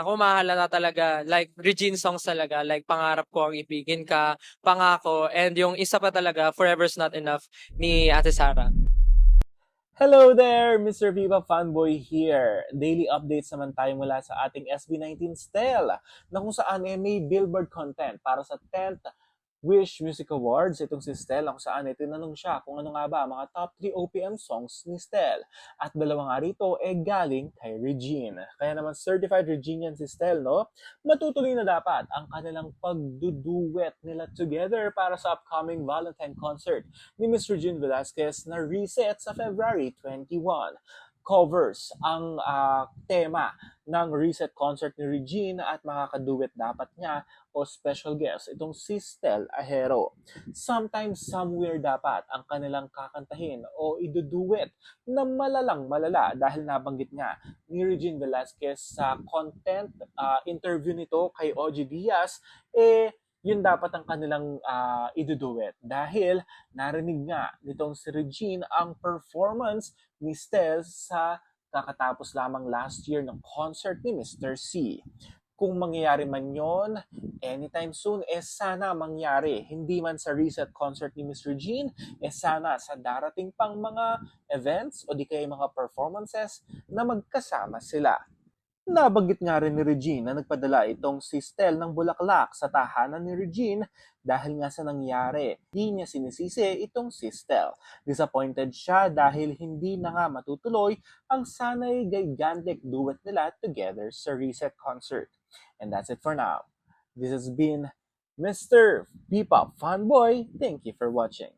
ko mahalata talaga, like Regine songs talaga, like Pangarap Ko Ang Ibigin Ka, Pangako, and yung isa pa talaga, Forever's Not Enough ni Ate Sara. Hello there! Mr. Viva Fanboy here. Daily updates naman tayo mula sa ating SB19 Stel na kung saan may billboard content para sa 10th Wish Music Awards. Itong si Stel kung saan tinanong siya kung ano nga ba mga top 3 OPM songs ni Stel. At dalawa nga rito galing kay Regine. Kaya naman certified Reginian si Stel, no? Matutuloy na dapat ang kanilang pagduduet nila together para sa upcoming Valentine concert ni Miss Regine Velasquez na reset sa February 21. Covers ang tema ng reset concert ni Regine at makakaduet dapat niya o special guest itong si Stel Ahero. Sometimes, somewhere dapat ang kanilang kakantahin o iduduet na malalang malala dahil nabanggit nga ni Regine Velasquez sa content interview nito kay OG Diaz, yun dapat ang kanilang iduduet dahil narinig nga nitong si Regine ang performance ni Stel sa kakatapos lamang last year ng concert ni Mr. C. Kung mangyayari man yon anytime soon, sana mangyari. Hindi man sa reset concert ni Miss Regine, sana sa darating pang mga events o di kaya mga performances na magkasama sila. Nabanggit nga rin ni Regine na nagpadala itong si Stel ng bulaklak sa tahanan ni Regine dahil nga sa nangyari. Hindi niya sinisisi itong si Stel. Disappointed siya dahil hindi na nga matutuloy ang sanay gigantic duet nila together sa Reset concert. And that's it for now. This has been Mr. P-Pop Fanboy. Thank you for watching.